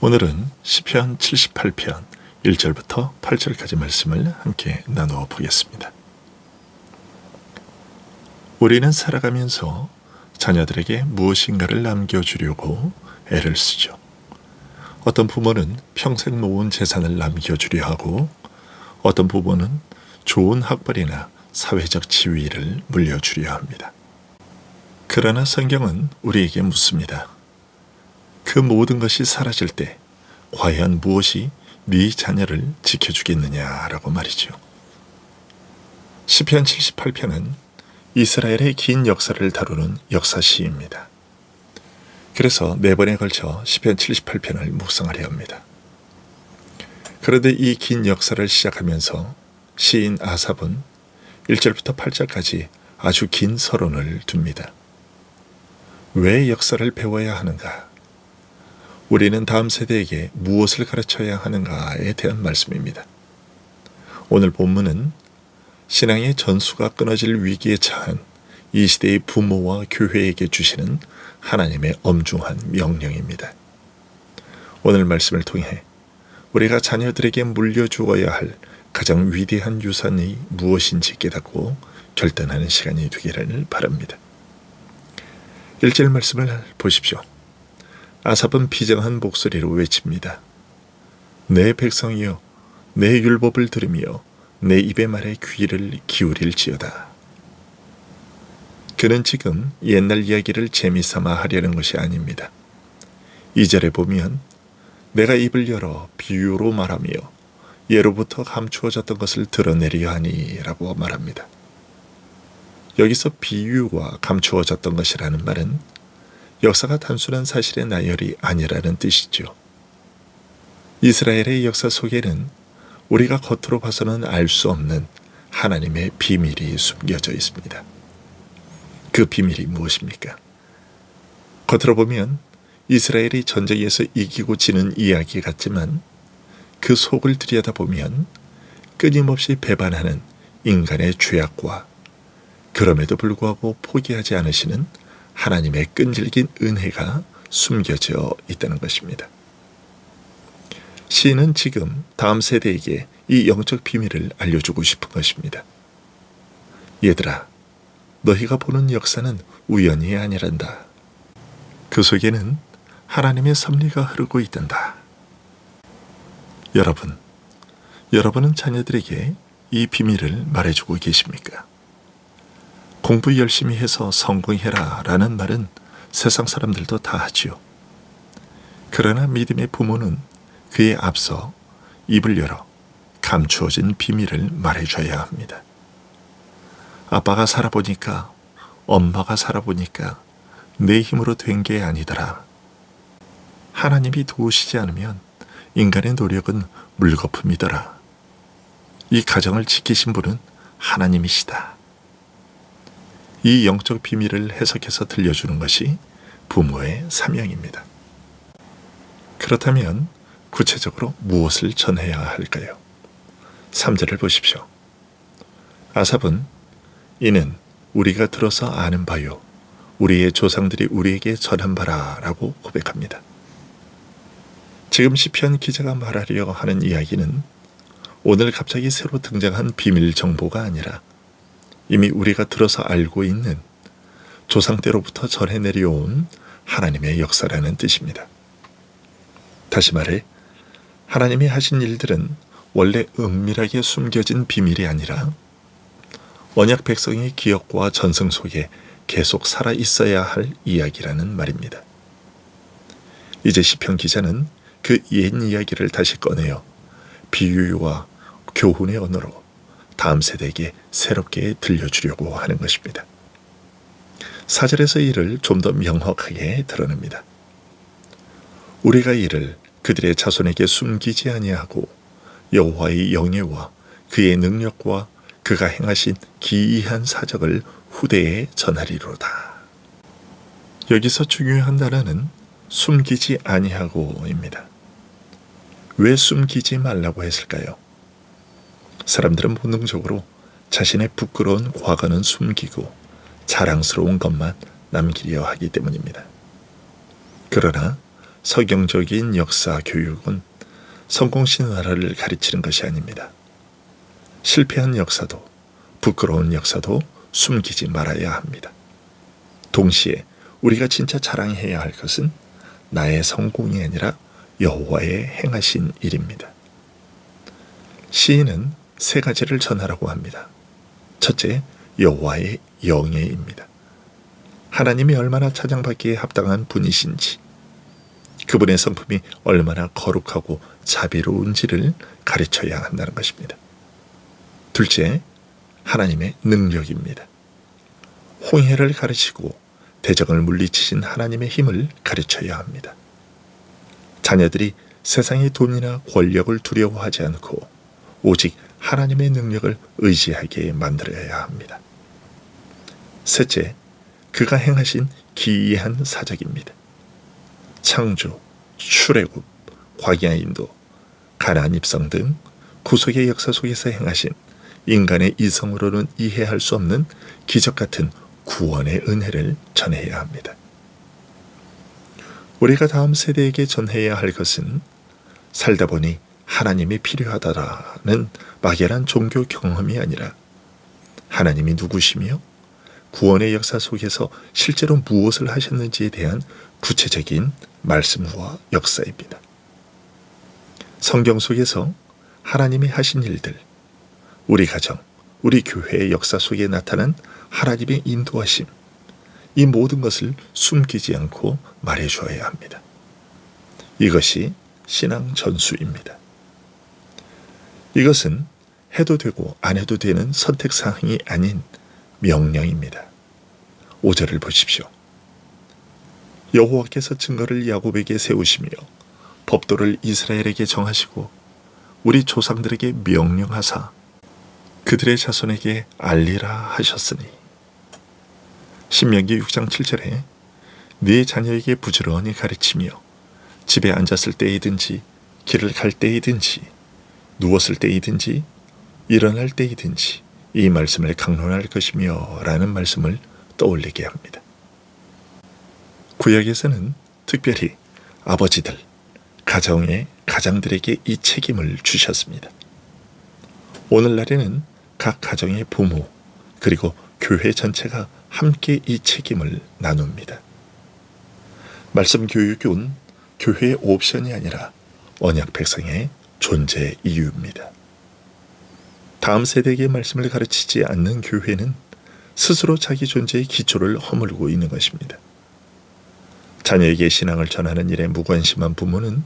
오늘은 시편 78편 1절부터 8절까지 말씀을 함께 나누어 보겠습니다. 우리는 살아가면서 자녀들에게 무엇인가를 남겨주려고 애를 쓰죠. 어떤 부모는 평생 모은 재산을 남겨주려 하고, 어떤 부모는 좋은 학벌이나 사회적 지위를 물려주려 합니다. 그러나 성경은 우리에게 묻습니다. 그 모든 것이 사라질 때 과연 무엇이 네 자녀를 지켜주겠느냐라고 말이죠. 시편 78편은 이스라엘의 긴 역사를 다루는 역사시입니다. 그래서 4번에 걸쳐 시편 78편을 묵상하려 합니다. 그런데 이 긴 역사를 시작하면서 시인 아삽은 1절부터 8절까지 아주 긴 서론을 둡니다. 왜 역사를 배워야 하는가? 우리는 다음 세대에게 무엇을 가르쳐야 하는가에 대한 말씀입니다. 오늘 본문은 신앙의 전수가 끊어질 위기에 처한 이 시대의 부모와 교회에게 주시는 하나님의 엄중한 명령입니다. 오늘 말씀을 통해 우리가 자녀들에게 물려주어야 할 가장 위대한 유산이 무엇인지 깨닫고 결단하는 시간이 되기를 바랍니다. 1절 말씀을 보십시오. 아삽은 비장한 목소리로 외칩니다. 내 백성이여, 내 율법을 들으며 내 입의 말에 귀를 기울일지어다. 그는 지금 옛날 이야기를 재미삼아 하려는 것이 아닙니다. 2절에 보면 내가 입을 열어 비유로 말하며 예로부터 감추어졌던 것을 드러내려 하니 라고 말합니다. 여기서 비유와 감추어졌던 것이라는 말은 역사가 단순한 사실의 나열이 아니라는 뜻이죠. 이스라엘의 역사 속에는 우리가 겉으로 봐서는 알 수 없는 하나님의 비밀이 숨겨져 있습니다. 그 비밀이 무엇입니까? 겉으로 보면 이스라엘이 전쟁에서 이기고 지는 이야기 같지만 그 속을 들여다보면 끊임없이 배반하는 인간의 죄악과 그럼에도 불구하고 포기하지 않으시는 하나님의 끈질긴 은혜가 숨겨져 있다는 것입니다. 시인은 지금 다음 세대에게 이 영적 비밀을 알려주고 싶은 것입니다. 얘들아, 너희가 보는 역사는 우연이 아니란다. 그 속에는 하나님의 섭리가 흐르고 있단다. 여러분은 자녀들에게 이 비밀을 말해주고 계십니까? 공부 열심히 해서 성공해라 라는 말은 세상 사람들도 다 하지요. 그러나 믿음의 부모는 그에 앞서 입을 열어 감추어진 비밀을 말해줘야 합니다. 아빠가 살아보니까, 엄마가 살아보니까 내 힘으로 된 게 아니더라. 하나님이 도우시지 않으면 인간의 노력은 물거품이더라. 이 가정을 지키신 분은 하나님이시다. 이 영적 비밀을 해석해서 들려주는 것이 부모의 사명입니다. 그렇다면 구체적으로 무엇을 전해야 할까요? 3절을 보십시오. 아삽은 이는 우리가 들어서 아는 바요, 우리의 조상들이 우리에게 전한 바라 라고 고백합니다. 지금 시편 기자가 말하려 하는 이야기는 오늘 갑자기 새로 등장한 비밀 정보가 아니라 이미 우리가 들어서 알고 있는 조상 때로부터 전해 내려온 하나님의 역사라는 뜻입니다. 다시 말해 하나님이 하신 일들은 원래 은밀하게 숨겨진 비밀이 아니라 언약 백성의 기억과 전승 속에 계속 살아 있어야 할 이야기라는 말입니다. 이제 시편 기자는 그 옛 이야기를 다시 꺼내어 비유와 교훈의 언어로 다음 세대에게 새롭게 들려주려고 하는 것입니다. 4절에서 이를 좀 더 명확하게 드러냅니다. 우리가 이를 그들의 자손에게 숨기지 아니하고 여호와의 영예와 그의 능력과 그가 행하신 기이한 사적을 후대에 전하리로다. 여기서 중요한 단어는 숨기지 아니하고입니다. 왜 숨기지 말라고 했을까요? 사람들은 본능적으로 자신의 부끄러운 과거는 숨기고 자랑스러운 것만 남기려 하기 때문입니다. 그러나 서경적인 역사 교육은 성공 신화를 가르치는 것이 아닙니다. 실패한 역사도 부끄러운 역사도 숨기지 말아야 합니다. 동시에 우리가 진짜 자랑해야 할 것은 나의 성공이 아니라 여호와의 행하신 일입니다. 시인은 세 가지를 전하라고 합니다. 첫째, 여호와의 영예입니다. 하나님이 얼마나 찬양받기에 합당한 분이신지, 그분의 성품이 얼마나 거룩하고 자비로운지를 가르쳐야 한다는 것입니다. 둘째, 하나님의 능력입니다. 홍해를 가르치고 대적을 물리치신 하나님의 힘을 가르쳐야 합니다. 자녀들이 세상의 돈이나 권력을 두려워하지 않고 오직 하나님의 능력을 의지하게 만들어야 합니다. 셋째, 그가 행하신 기이한 사적입니다. 창조, 출애굽, 광야 인도, 가나안 입성 등 구속의 역사 속에서 행하신 인간의 이성으로는 이해할 수 없는 기적 같은 구원의 은혜를 전해야 합니다. 우리가 다음 세대에게 전해야 할 것은 살다 보니 하나님이 필요하다라는 막연한 종교 경험이 아니라 하나님이 누구시며 구원의 역사 속에서 실제로 무엇을 하셨는지에 대한 구체적인 말씀과 역사입니다. 성경 속에서 하나님이 하신 일들, 우리 가정, 우리 교회의 역사 속에 나타난 하나님의 인도하심, 이 모든 것을 숨기지 않고 말해주어야 합니다. 이것이 신앙 전수입니다. 이것은 해도 되고 안 해도 되는 선택사항이 아닌 명령입니다. 5절을 보십시오. 여호와께서 증거를 야곱에게 세우시며 법도를 이스라엘에게 정하시고 우리 조상들에게 명령하사 그들의 자손에게 알리라 하셨으니. 신명기 6장 7절에 네 자녀에게 부지런히 가르치며 집에 앉았을 때이든지 길을 갈 때이든지 누웠을 때이든지 일어날 때이든지 이 말씀을 강론할 것이며 라는 말씀을 떠올리게 합니다. 구약에서는 특별히 아버지들, 가정의 가장들에게 이 책임을 주셨습니다. 오늘날에는 각 가정의 부모 그리고 교회 전체가 함께 이 책임을 나눕니다. 말씀 교육은 교회의 옵션이 아니라 언약 백성의 존재 이유입니다. 다음 세대에게 말씀을 가르치지 않는 교회는 스스로 자기 존재의 기초를 허물고 있는 것입니다. 자녀에게 신앙을 전하는 일에 무관심한 부모는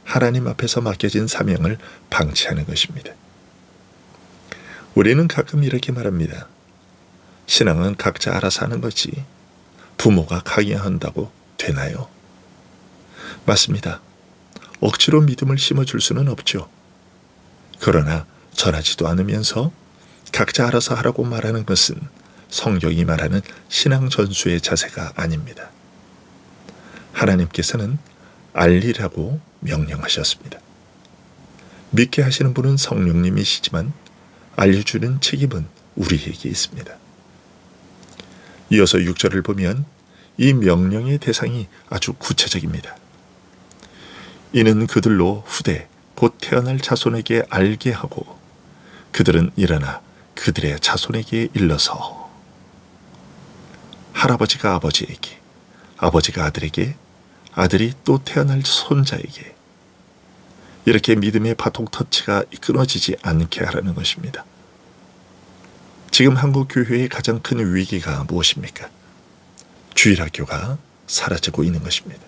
하나님 앞에서 맡겨진 사명을 방치하는 것입니다. 우리는 가끔 이렇게 말합니다. 신앙은 각자 알아서 하는 거지. 부모가 강요한다고 되나요? 맞습니다. 억지로 믿음을 심어줄 수는 없죠. 그러나 전하지도 않으면서 각자 알아서 하라고 말하는 것은 성경이 말하는 신앙 전수의 자세가 아닙니다. 하나님께서는 알리라고 명령하셨습니다. 믿게 하시는 분은 성령님이시지만 알려주는 책임은 우리에게 있습니다. 이어서 6절을 보면 이 명령의 대상이 아주 구체적입니다. 이는 그들로 후대 곧 태어날 자손에게 알게 하고 그들은 일어나 그들의 자손에게 일러서 할아버지가 아버지에게, 아버지가 아들에게, 아들이 또 태어날 손자에게 이렇게 믿음의 바통 터치가 끊어지지 않게 하라는 것입니다. 지금 한국 교회의 가장 큰 위기가 무엇입니까? 주일학교가 사라지고 있는 것입니다.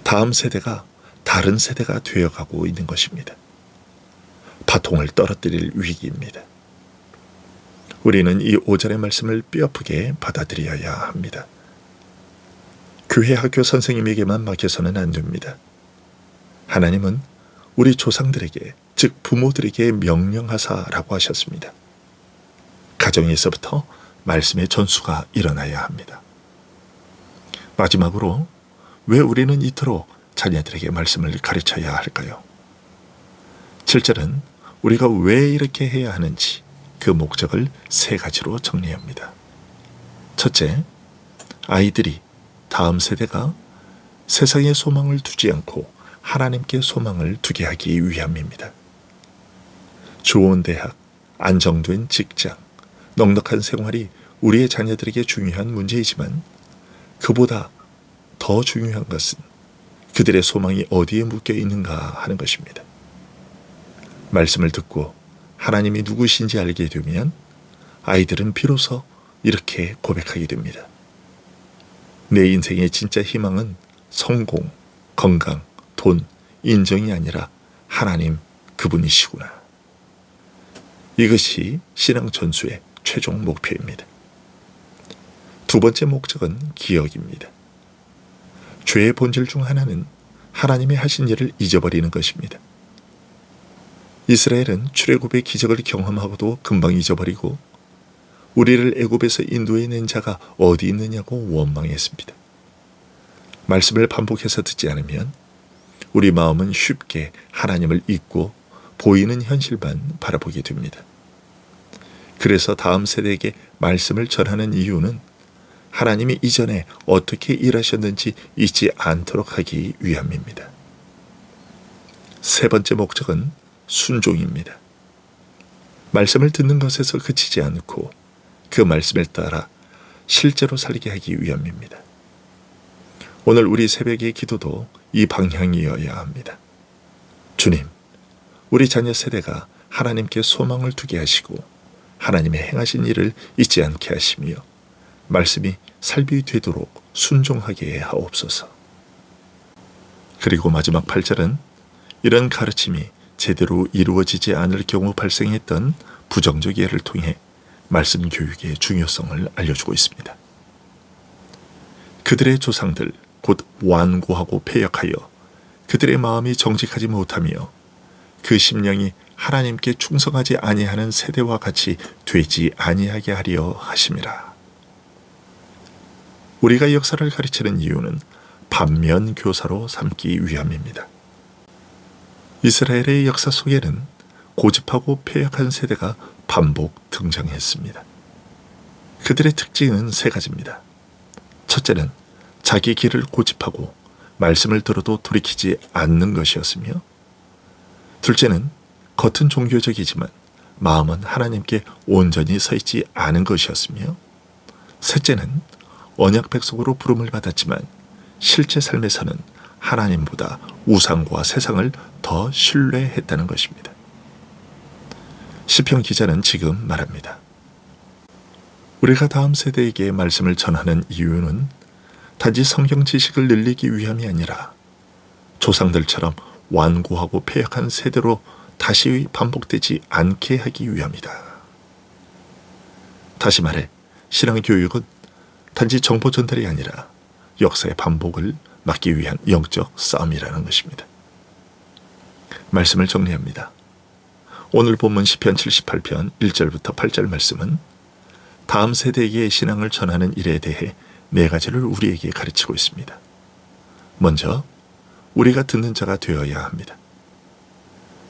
다음 세대가 다른 세대가 되어가고 있는 것입니다. 바통을 떨어뜨릴 위기입니다. 우리는 이 5절의 말씀을 뼈아프게 받아들여야 합니다. 교회 학교 선생님에게만 맡겨서는 안 됩니다. 하나님은 우리 조상들에게, 즉 부모들에게 명령하사라고 하셨습니다. 가정에서부터 말씀의 전수가 일어나야 합니다. 마지막으로 왜 우리는 이토록 자녀들에게 말씀을 가르쳐야 할까요? 7절은 우리가 왜 이렇게 해야 하는지 그 목적을 3가지로 정리합니다. 첫째, 아이들이, 다음 세대가 세상에 소망을 두지 않고 하나님께 소망을 두게 하기 위함입니다. 좋은 대학, 안정된 직장, 넉넉한 생활이 우리의 자녀들에게 중요한 문제이지만 그보다 더 중요한 것은 그들의 소망이 어디에 묶여 있는가 하는 것입니다. 말씀을 듣고 하나님이 누구신지 알게 되면 아이들은 비로소 이렇게 고백하게 됩니다. 내 인생의 진짜 희망은 성공, 건강, 돈, 인정이 아니라 하나님 그분이시구나. 이것이 신앙 전수의 최종 목표입니다. 두 번째 목적은 기억입니다. 죄의 본질 중 하나는 하나님이 하신 일을 잊어버리는 것입니다. 이스라엘은 출애굽의 기적을 경험하고도 금방 잊어버리고 우리를 애굽에서 인도해낸 자가 어디 있느냐고 원망했습니다. 말씀을 반복해서 듣지 않으면 우리 마음은 쉽게 하나님을 잊고 보이는 현실만 바라보게 됩니다. 그래서 다음 세대에게 말씀을 전하는 이유는 하나님이 이전에 어떻게 일하셨는지 잊지 않도록 하기 위함입니다. 세 번째 목적은 순종입니다. 말씀을 듣는 것에서 그치지 않고 그 말씀을 따라 실제로 살게 하기 위함입니다. 오늘 우리 새벽의 기도도 이 방향이어야 합니다. 주님, 우리 자녀 세대가 하나님께 소망을 두게 하시고 하나님의 행하신 일을 잊지 않게 하시며 말씀이 삶이 되도록 순종하게 하옵소서. 그리고 마지막 8절은 이런 가르침이 제대로 이루어지지 않을 경우 발생했던 부정적 예를 통해 말씀 교육의 중요성을 알려주고 있습니다. 그들의 조상들 곧 완고하고 패역하여 그들의 마음이 정직하지 못하며 그 심령이 하나님께 충성하지 아니하는 세대와 같이 되지 아니하게 하려 하심이라. 우리가 역사를 가르치는 이유는 반면 교사로 삼기 위함입니다. 이스라엘의 역사 속에는 고집하고 패역한 세대가 반복 등장했습니다. 그들의 특징은 세 가지입니다. 첫째는 자기 길을 고집하고 말씀을 들어도 돌이키지 않는 것이었으며, 둘째는 겉은 종교적이지만 마음은 하나님께 온전히 서 있지 않은 것이었으며, 셋째는 언약 백성으로 부름을 받았지만 실제 삶에서는 하나님보다 우상과 세상을 더 신뢰했다는 것입니다. 시편 기자는 지금 말합니다. 우리가 다음 세대에게 말씀을 전하는 이유는 단지 성경 지식을 늘리기 위함이 아니라 조상들처럼 완고하고 패역한 세대로 다시 반복되지 않게 하기 위함이다. 다시 말해 신앙교육은 단지 정보 전달이 아니라 역사의 반복을 막기 위한 영적 싸움이라는 것입니다. 말씀을 정리합니다. 오늘 본문 시편 78편 1절부터 8절 말씀은 다음 세대에게 신앙을 전하는 일에 대해 네 가지를 우리에게 가르치고 있습니다. 먼저 우리가 듣는 자가 되어야 합니다.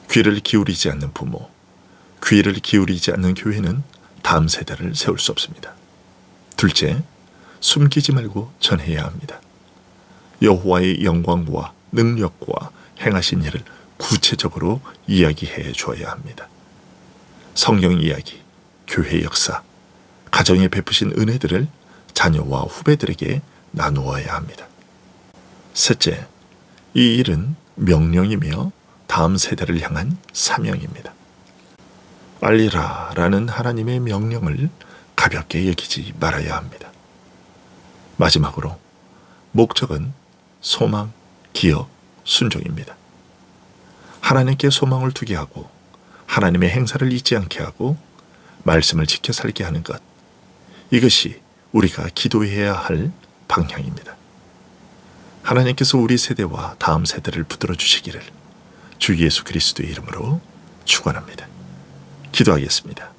귀를 기울이지 않는 부모, 귀를 기울이지 않는 교회는 다음 세대를 세울 수 없습니다. 둘째, 숨기지 말고 전해야 합니다. 여호와의 영광과 능력과 행하신 일을 구체적으로 이야기해 줘야 합니다. 성경 이야기, 교회 역사, 가정에 베푸신 은혜들을 자녀와 후배들에게 나누어야 합니다. 셋째, 이 일은 명령이며 다음 세대를 향한 사명입니다. 알리라 라는 하나님의 명령을 가볍게 여기지 말아야 합니다. 마지막으로 목적은 소망, 기억, 순종입니다. 하나님께 소망을 두게 하고 하나님의 행사를 잊지 않게 하고 말씀을 지켜 살게 하는 것, 이것이 우리가 기도해야 할 방향입니다. 하나님께서 우리 세대와 다음 세대를 붙들어 주시기를 주 예수 그리스도의 이름으로 축원합니다. 기도하겠습니다.